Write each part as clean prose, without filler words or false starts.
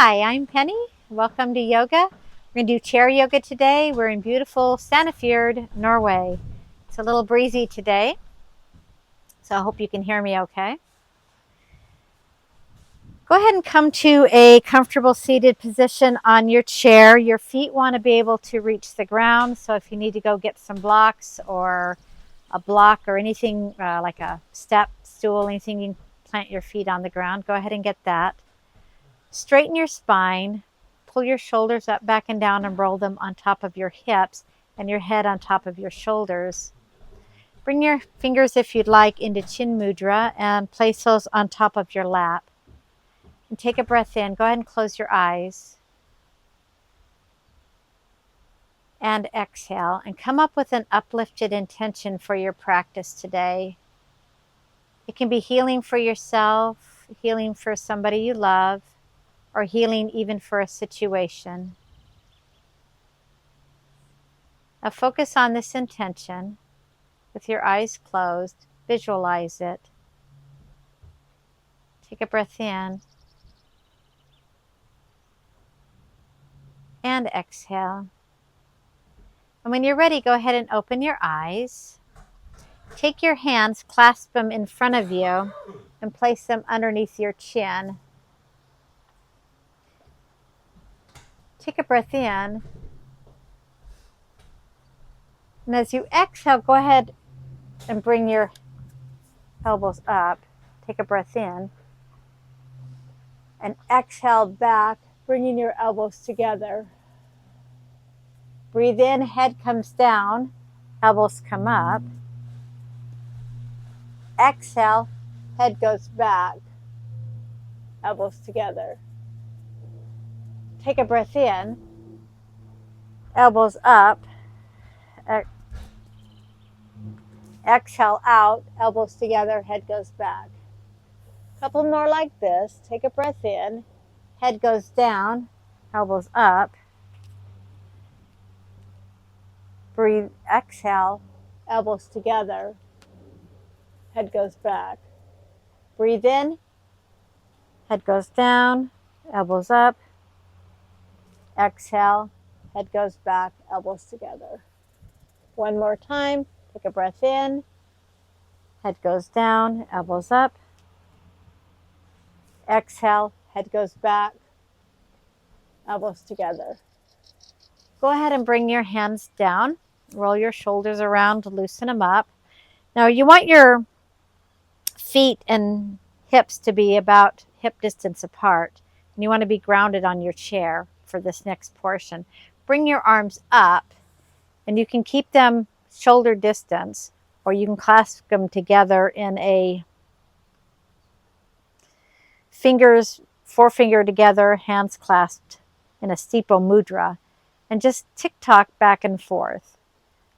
Hi, I'm Penny. Welcome to yoga. We're going to do chair yoga today. We're in beautiful Sandefjord, Norway. It's a little breezy today, so I hope you can hear me okay. Go ahead and come to a comfortable seated position on your chair. Your feet want to be able to reach the ground, so if you need to go get some blocks or a block or anything like a step, stool, anything, you can plant your feet on the ground. Go ahead and get that. Straighten your spine, pull your shoulders up, back and down, and roll them on top of your hips and your head on top of your shoulders. Bring your fingers, if you'd like, into Chin Mudra and place those on top of your lap. And take a breath in. Go ahead and close your eyes. And exhale. And come up with an uplifted intention for your practice today. It can be healing for yourself, healing for somebody you love, or healing even for a situation. Now focus on this intention with your eyes closed. Visualize it. Take a breath in and exhale. And when you're ready, go ahead and open your eyes. Take your hands, clasp them in front of you, and place them underneath your chin. Take a breath in. And as you exhale, go ahead and bring your elbows up. Take a breath in. And exhale back, bringing your elbows together. Breathe in, head comes down, elbows come up. Exhale, head goes back, elbows together. Take a breath in, elbows up. Exhale out, elbows together, head goes back. Couple more like this. Take a breath in, head goes down, elbows up. Breathe, exhale, elbows together, head goes back. Breathe in, head goes down, elbows up. Exhale, head goes back, elbows together. One more time. Take a breath in, head goes down, elbows up. Exhale, head goes back, elbows together. Go ahead and bring your hands down. Roll your shoulders around to loosen them up. Now you want your feet and hips to be about hip distance apart. And you want to be grounded on your chair for this next portion. Bring your arms up, and you can keep them shoulder distance, or you can clasp them together in a fingers, forefinger together, hands clasped in a steeple mudra, and just tick-tock back and forth.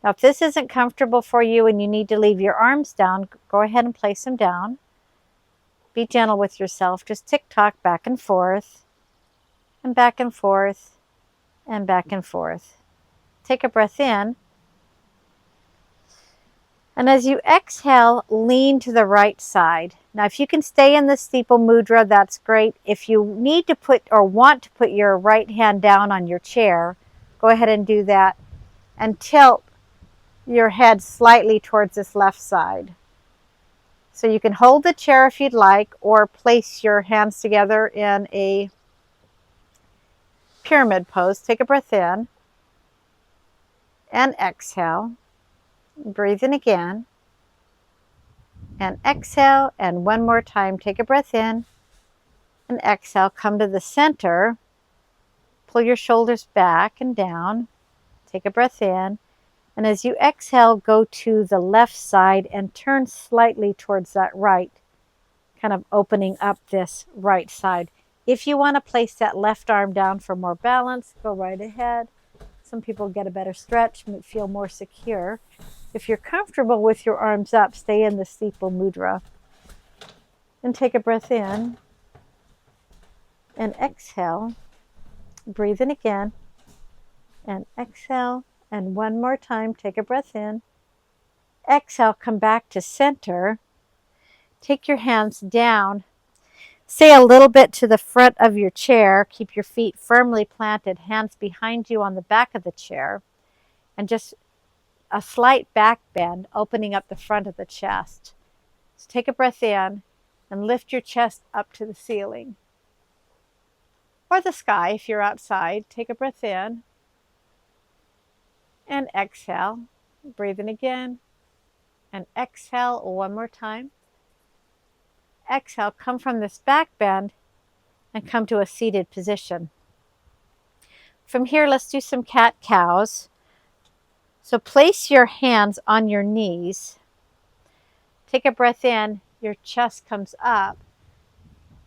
Now, if this isn't comfortable for you and you need to leave your arms down, go ahead and place them down. Be gentle with yourself. Just tick-tock back and forth, and back and forth, and back and forth. Take a breath in. And as you exhale, lean to the right side. Now, if you can stay in the steeple mudra, that's great. If you need to put or want to put your right hand down on your chair, go ahead and do that and tilt your head slightly towards this left side. So you can hold the chair if you'd like, or place your hands together in a pyramid pose. Take a breath in and exhale. Breathe in again and exhale, and one more time. Take a breath in and exhale. Come to the center. Pull your shoulders back and down. Take a breath in, and as you exhale, go to the left side and turn slightly towards that right, kind of opening up this right side. If you want to place that left arm down for more balance, go right ahead. Some people get a better stretch, feel more secure. If you're comfortable with your arms up, stay in the steeple mudra. And take a breath in and exhale. Breathe in again and exhale. And one more time, take a breath in. Exhale, come back to center. Take your hands down. Stay a little bit to the front of your chair. Keep your feet firmly planted, hands behind you on the back of the chair, and just a slight back bend, opening up the front of the chest. So take a breath in and lift your chest up to the ceiling or the sky if you're outside. Take a breath in and exhale. Breathe in again and exhale one more time. Exhale, come from this back bend and come to a seated position. From here, let's do some cat-cows. So place your hands on your knees. Take a breath in, your chest comes up.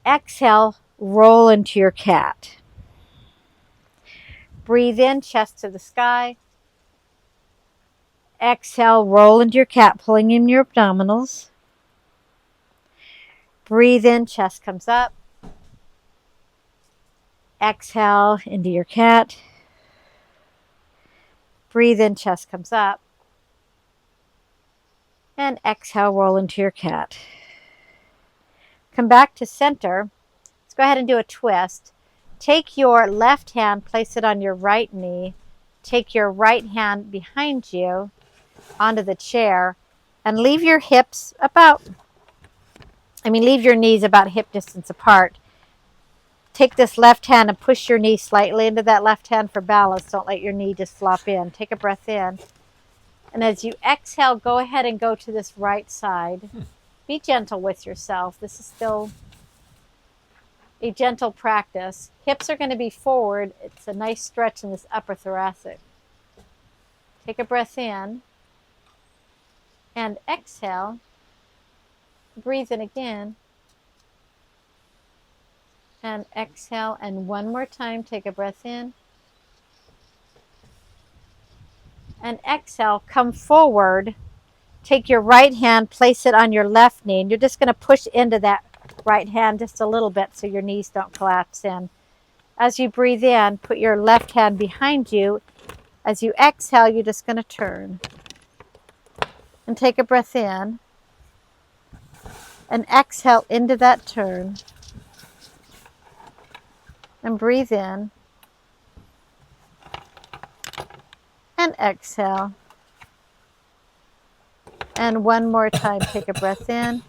Exhale, roll into your cat. Breathe in, chest to the sky. Exhale, roll into your cat, pulling in your abdominals. Breathe in, chest comes up. Exhale into your cat. Breathe in, chest comes up. And exhale, roll into your cat. Come back to center. Let's go ahead and do a twist. Take your left hand, place it on your right knee. Take your right hand behind you onto the chair and leave your knees about hip distance apart. Take this left hand and push your knee slightly into that left hand for balance. Don't let your knee just flop in. Take a breath in. And as you exhale, go ahead and go to this right side. Be gentle with yourself. This is still a gentle practice. Hips are going to be forward. It's a nice stretch in this upper thoracic. Take a breath in and exhale. Breathe in again. And exhale. And one more time, take a breath in. And exhale, come forward. Take your right hand, place it on your left knee, and you're just going to push into that right hand just a little bit so your knees don't collapse in. As you breathe in, put your left hand behind you. As you exhale, you're just going to turn. And take a breath in. And exhale into that turn. And breathe in. And exhale. And one more time, take a breath in.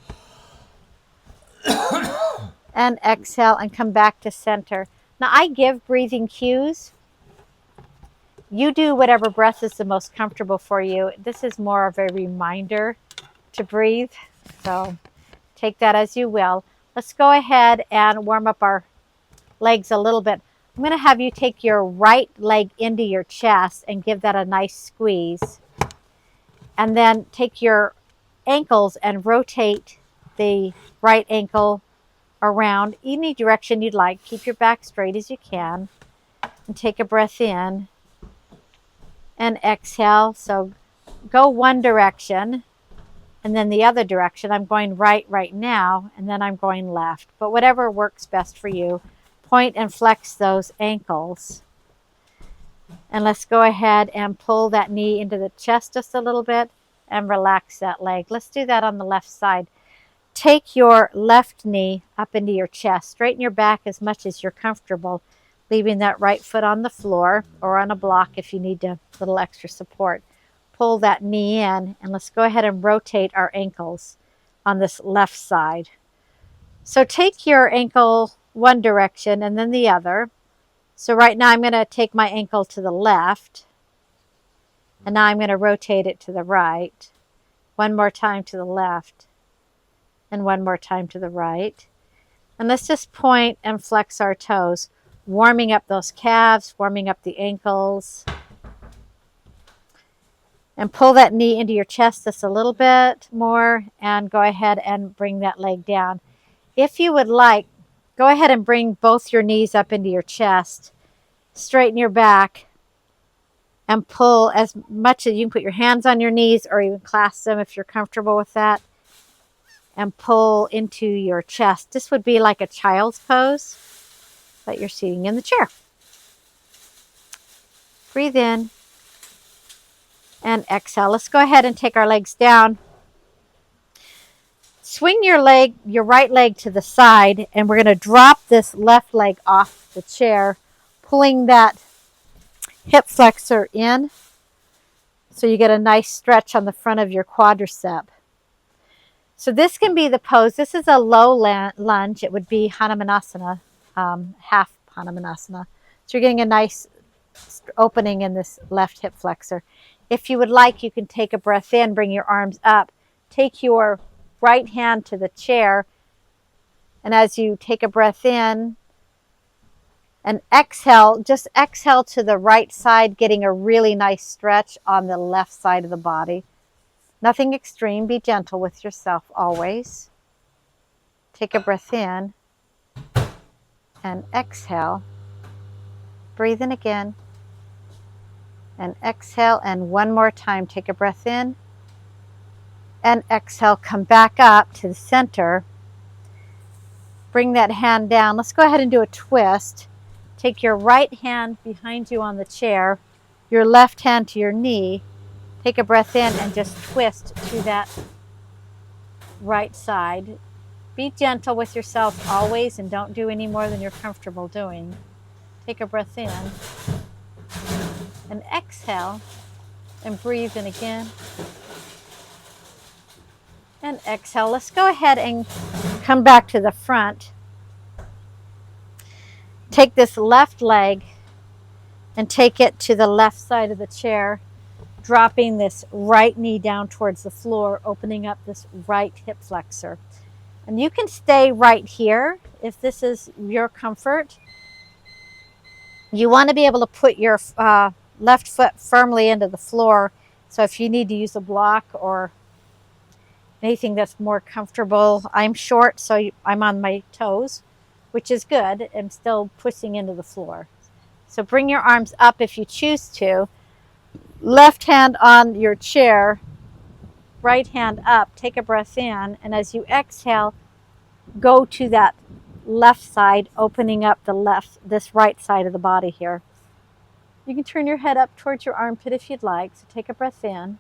And exhale and come back to center. Now I give breathing cues. You do whatever breath is the most comfortable for you. This is more of a reminder to breathe. So take that as you will. Let's go ahead and warm up our legs a little bit. I'm going to have you take your right leg into your chest and give that a nice squeeze. And then take your ankles and rotate the right ankle around any direction you'd like. Keep your back straight as you can. And take a breath in. And exhale. So go one direction and then the other direction. I'm going right now, and then I'm going left. But whatever works best for you. Point and flex those ankles. And let's go ahead and pull that knee into the chest just a little bit and relax that leg. Let's do that on the left side. Take your left knee up into your chest. Straighten your back as much as you're comfortable, leaving that right foot on the floor or on a block if you need a little extra support. Pull that knee in, and let's go ahead and rotate our ankles on this left side. So take your ankle one direction and then the other. So right now I'm going to take my ankle to the left, and now I'm going to rotate it to the right. One more time to the left, and one more time to the right. And let's just point and flex our toes, warming up those calves, warming up the ankles. And pull that knee into your chest just a little bit more, and go ahead and bring that leg down. If you would like, go ahead and bring both your knees up into your chest. Straighten your back and pull as much as you can. Put your hands on your knees or even clasp them if you're comfortable with that. And pull into your chest. This would be like a child's pose, but you're sitting in the chair. Breathe in and exhale. Let's go ahead and take our legs down. Swing your right leg to the side, and we're going to drop this left leg off the chair, pulling that hip flexor in so you get a nice stretch on the front of your quadricep. So this can be the pose. This is a low lunge. It would be Hanumanasana, half Hanumanasana. So you're getting a nice opening in this left hip flexor. If you would like, you can take a breath in, bring your arms up, take your right hand to the chair, and as you take a breath in and exhale, just exhale to the right side, getting a really nice stretch on the left side of the body. Nothing extreme. Be gentle with yourself always. Take a breath in and exhale. Breathe in again and exhale. And one more time, take a breath in and exhale. Come back up to the center. Bring that hand down. Let's go ahead and do a twist. Take your right hand behind you on the chair, your left hand to your knee. Take a breath in and just twist to that right side. Be gentle with yourself always and don't do any more than you're comfortable doing. Take a breath in and exhale and breathe in again and exhale. Let's go ahead and come back to the front. Take this left leg and take it to the left side of the chair, dropping this right knee down towards the floor, opening up this right hip flexor. And you can stay right here if this is your comfort. You want to be able to put your left foot firmly into the floor. So if you need to use a block or anything that's more comfortable, I'm short, so I'm on my toes, which is good. I'm still pushing into the floor. So bring your arms up if you choose to. Left hand on your chair, right hand up. Take a breath in, and as you exhale, go to that left side, opening up this right side of the body here. You can turn your head up towards your armpit if you'd like. So take a breath in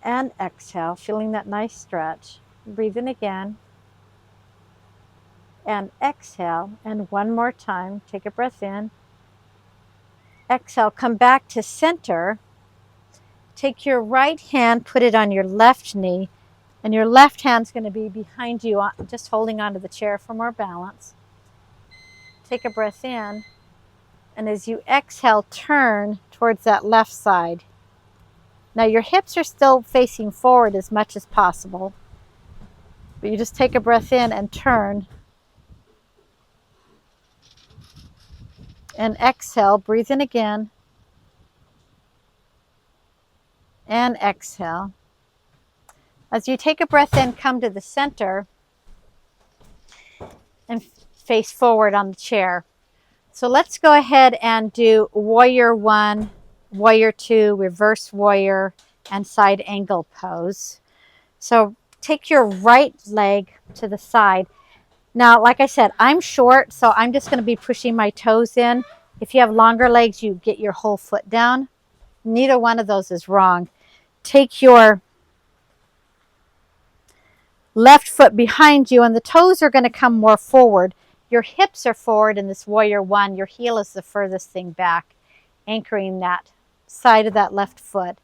and exhale, feeling that nice stretch. Breathe in again and exhale. And one more time, take a breath in. Exhale, come back to center. Take your right hand, put it on your left knee, and your left hand's going to be behind you, just holding onto the chair for more balance. Take a breath in, and as you exhale, turn towards that left side. Now your hips are still facing forward as much as possible, but you just take a breath in and turn. And exhale, breathe in again. And exhale. As you take a breath in, come to the center and face forward on the chair. So let's go ahead and do warrior 1, warrior 2, reverse warrior, and side angle pose. So take your right leg to the side. Now, like I said, I'm short, so I'm just going to be pushing my toes in. If you have longer legs, you get your whole foot down. Neither one of those is wrong. Take your left foot behind you, and the toes are going to come more forward. Your hips are forward in this warrior 1. Your heel is the furthest thing back, anchoring that side of that left foot.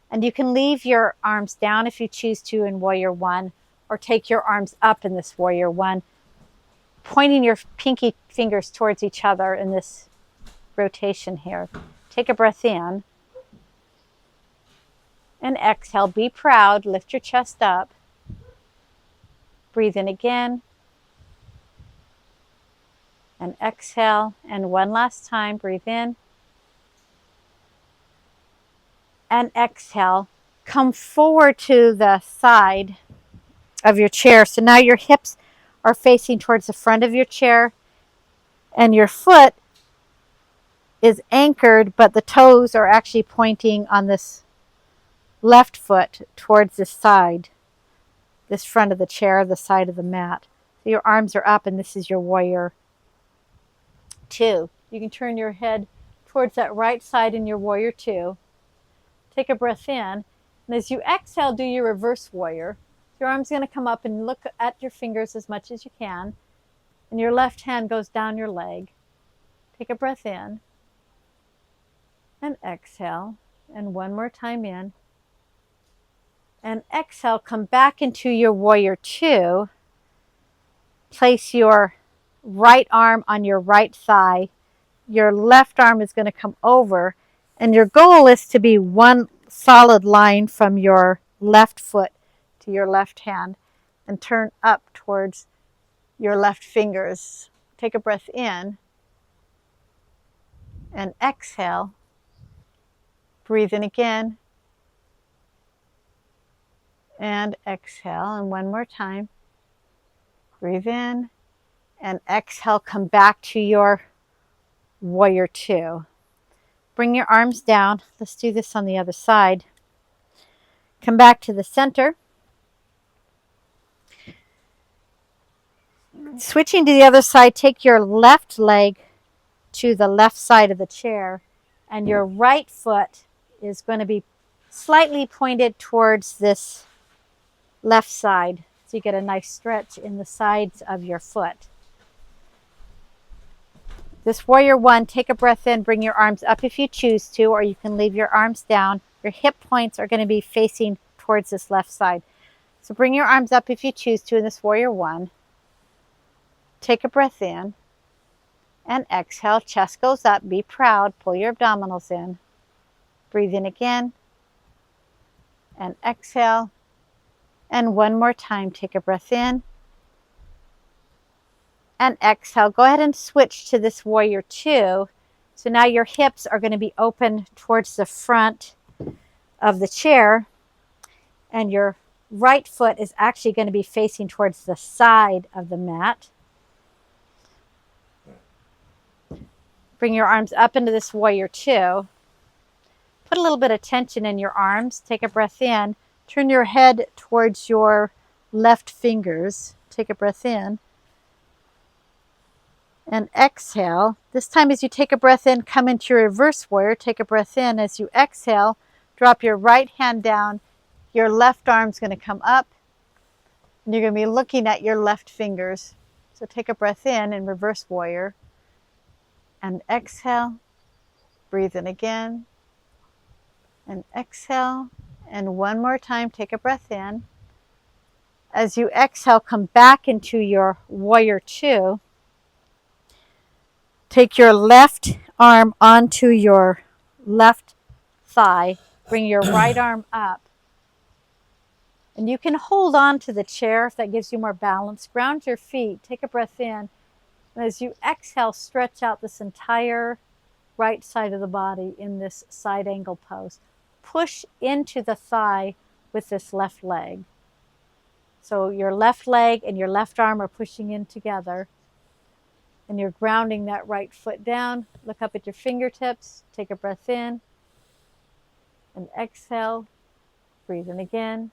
And you can leave your arms down if you choose to in warrior 1, or take your arms up in this warrior 1, pointing your pinky fingers towards each other in this rotation here. Take a breath in and exhale. Be proud. Lift your chest up. Breathe in again and exhale. And one last time, breathe in and exhale. Come forward to the side of your chair. So now your hips are facing towards the front of your chair, and your foot is anchored, but the toes are actually pointing on this left foot towards this side, this front of the chair, the side of the mat. So your arms are up, and this is your warrior 2. You can turn your head towards that right side in your warrior 2. Take a breath in, and as you exhale, do your reverse warrior. Your arm's going to come up and look at your fingers as much as you can. And your left hand goes down your leg. Take a breath in. And exhale. And one more time in. And exhale, come back into your warrior two. Place your right arm on your right thigh. Your left arm is going to come over. And your goal is to be one solid line from your left foot to your left hand and turn up towards your left fingers. Take a breath in and exhale. Breathe in again and exhale. And one more time. Breathe in and exhale. Come back to your warrior two. Bring your arms down. Let's do this on the other side. Come back to the center. Switching to the other side, take your left leg to the left side of the chair, and your right foot is going to be slightly pointed towards this left side, so you get a nice stretch in the sides of your foot. This warrior one, take a breath in, bring your arms up if you choose to, or you can leave your arms down. Your hip points are going to be facing towards this left side. So bring your arms up if you choose to in this warrior one. Take a breath in and exhale. Chest goes up. Be proud. Pull your abdominals in. Breathe in again and exhale. And one more time. Take a breath in and exhale. Go ahead and switch to this warrior two. So now your hips are going to be open towards the front of the chair, and your right foot is actually going to be facing towards the side of the mat. Bring your arms up into this warrior two. Put a little bit of tension in your arms. Take a breath in. Turn your head towards your left fingers. Take a breath in. And exhale. This time as you take a breath in, come into your reverse warrior. Take a breath in. As you exhale, drop your right hand down. Your left arm's going to come up. And you're going to be looking at your left fingers. So take a breath in reverse warrior. And exhale. Breathe in again. And exhale. And one more time, take a breath in. As you exhale, come back into your warrior two. Take your left arm onto your left thigh. Bring your right arm up. And you can hold on to the chair if that gives you more balance. Ground your feet. Take a breath in. And as you exhale, stretch out this entire right side of the body in this side angle pose. Push into the thigh with this left leg. So your left leg and your left arm are pushing in together. And you're grounding that right foot down. Look up at your fingertips. Take a breath in. And exhale. Breathe in again.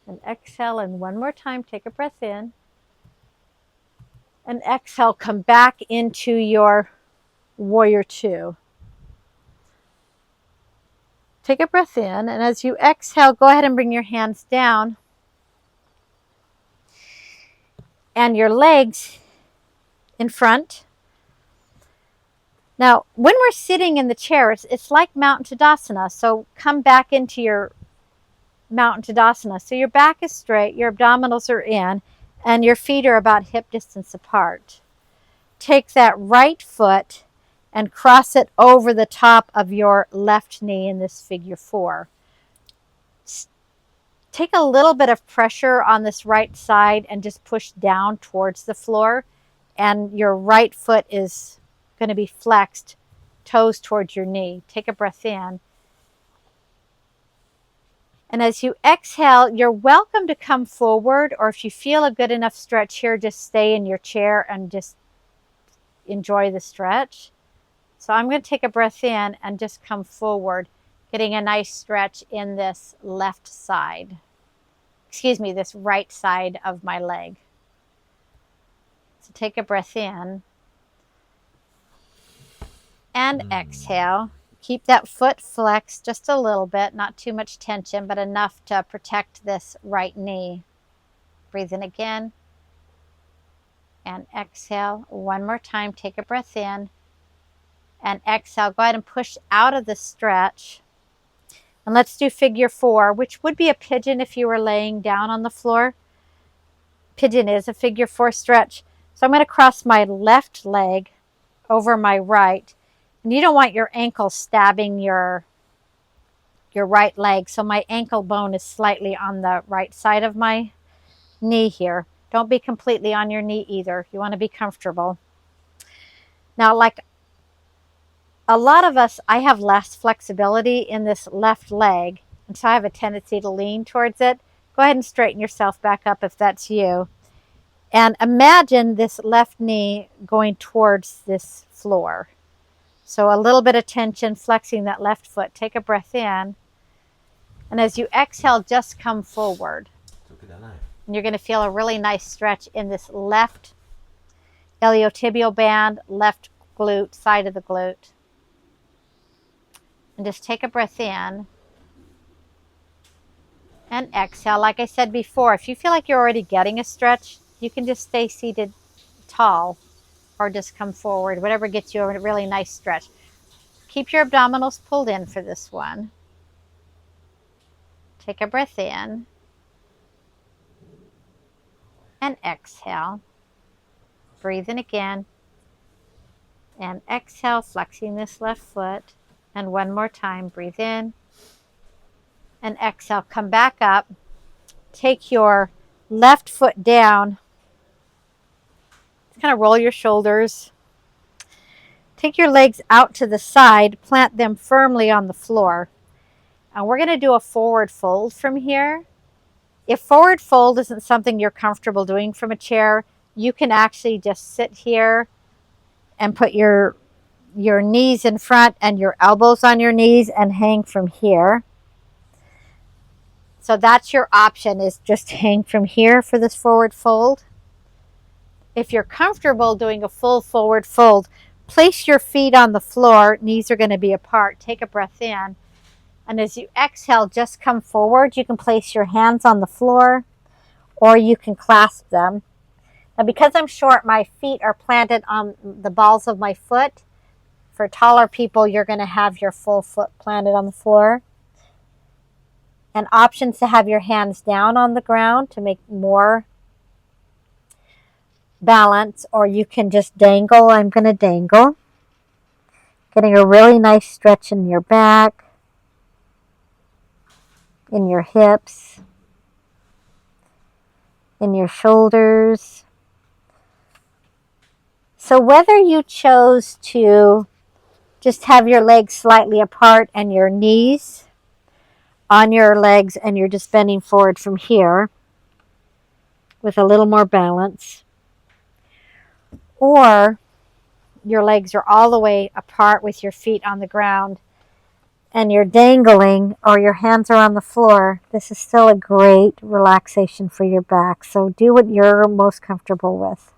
And exhale. And one more time, take a breath in. And exhale, come back into your warrior two. Take a breath in, and as you exhale, go ahead and bring your hands down and your legs in front. Now, when we're sitting in the chair, it's like Mountain Tadasana, so come back into your Mountain Tadasana. So your back is straight, your abdominals are in, and your feet are about hip distance apart. Take that right foot and cross it over the top of your left knee in this figure four. Take a little bit of pressure on this right side and just push down towards the floor, and your right foot is going to be flexed, toes towards your knee. Take a breath in. And as you exhale, you're welcome to come forward, or if you feel a good enough stretch here, just stay in your chair and just enjoy the stretch. So I'm going to take a breath in and just come forward, getting a nice stretch in this left side. Excuse me, this right side of my leg. So take a breath in and exhale. Keep that foot flexed just a little bit, not too much tension, but enough to protect this right knee. Breathe in again and exhale. One more time, take a breath in and exhale. Go ahead and push out of the stretch. And let's do figure 4, which would be a pigeon if you were laying down on the floor. Pigeon is a figure 4 stretch. So I'm going to cross my left leg over my right. And you don't want your ankle stabbing your right leg. So my ankle bone is slightly on the right side of my knee here. Don't be completely on your knee either. You want to be comfortable. Now, like a lot of us, I have less flexibility in this left leg, and so I have a tendency to lean towards it. Go ahead and straighten yourself back up if that's you. And imagine this left knee going towards this floor. So a little bit of tension, flexing that left foot. Take a breath in. And as you exhale, just come forward. And you're going to feel a really nice stretch in this left iliotibial band, left glute, side of the glute. And just take a breath in and exhale. Like I said before, if you feel like you're already getting a stretch, you can just stay seated tall or just come forward, whatever gets you a really nice stretch. Keep your abdominals pulled in for this one. Take a breath in and exhale. Breathe in again and exhale, flexing this left foot. And one more time, breathe in and exhale. Come back up. Take your left foot down. Just kind of roll your shoulders. Take your legs out to the side. Plant them firmly on the floor. And we're going to do a forward fold from here. If forward fold isn't something you're comfortable doing from a chair, you can actually just sit here and put your knees in front and your elbows on your knees and hang from here. So that's your option, is just hang from here for this forward fold. If you're comfortable doing a full forward fold, place your feet on the floor. Knees are going to be apart. Take a breath in. And as you exhale, just come forward. You can place your hands on the floor or you can clasp them. Now, because I'm short, my feet are planted on the balls of my foot. For taller people, you're going to have your full foot planted on the floor. And options to have your hands down on the ground to make more balance, or you can just dangle. I'm going to dangle. Getting a really nice stretch in your back, in your hips, in your shoulders. So whether you chose to just have your legs slightly apart and your knees on your legs and you're just bending forward from here with a little more balance, or your legs are all the way apart with your feet on the ground and you're dangling or your hands are on the floor, this is still a great relaxation for your back. So do what you're most comfortable with.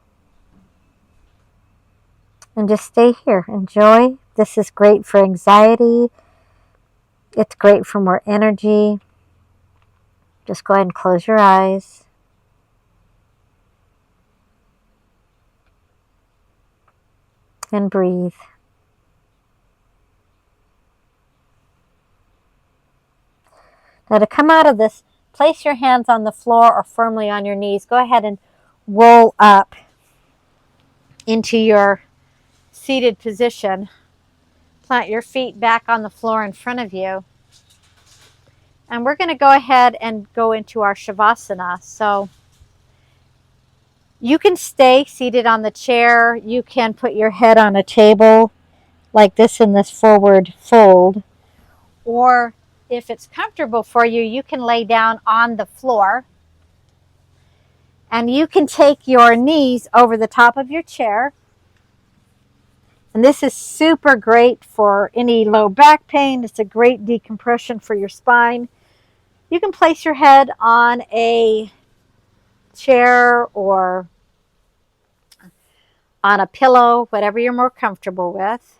And just stay here. Enjoy. This is great for anxiety. It's great for more energy. Just go ahead and close your eyes. And breathe. Now, to come out of this, place your hands on the floor or firmly on your knees. Go ahead and roll up into your seated position. Plant your feet back on the floor in front of you. And we're going to go ahead and go into our Shavasana. So you can stay seated on the chair. You can put your head on a table like this in this forward fold. Or if it's comfortable for you, you can lay down on the floor. And you can take your knees over the top of your chair. And this is super great for any low back pain. It's a great decompression for your spine. You can place your head on a chair or on a pillow, whatever you're more comfortable with.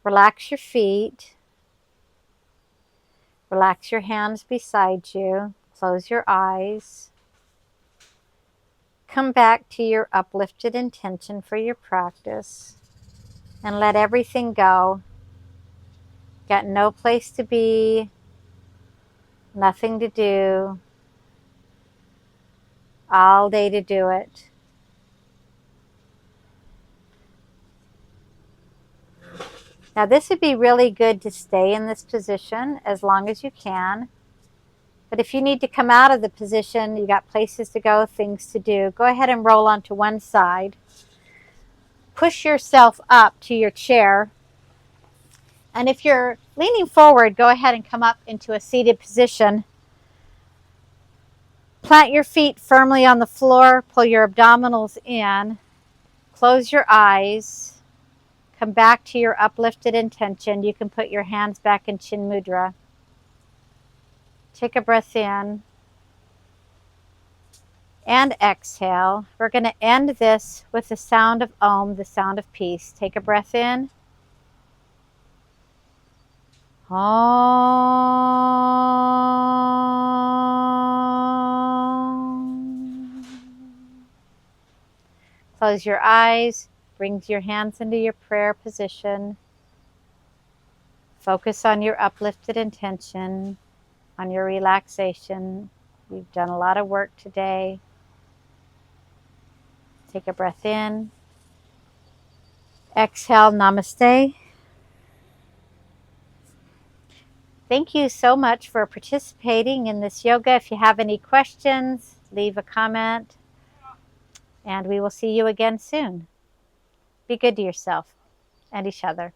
Relax your feet. Relax your hands beside you. Close your eyes. Come back to your uplifted intention for your practice and let everything go. Got no place to be, nothing to do, all day to do it. Now this would be really good to stay in this position as long as you can. But if you need to come out of the position, you got places to go, things to do, go ahead and roll onto one side. Push yourself up to your chair. And if you're leaning forward, go ahead and come up into a seated position. Plant your feet firmly on the floor, pull your abdominals in, close your eyes, come back to your uplifted intention. You can put your hands back in Chin Mudra. Take a breath in and exhale. We're going to end this with the sound of Om, the sound of peace. Take a breath in. Om. Close your eyes. Bring your hands into your prayer position. Focus on your uplifted intention, on your relaxation. You've done a lot of work today. Take a breath in. Exhale, namaste. Thank you so much for participating in this yoga. If you have any questions, leave a comment. And we will see you again soon. Be good to yourself and each other.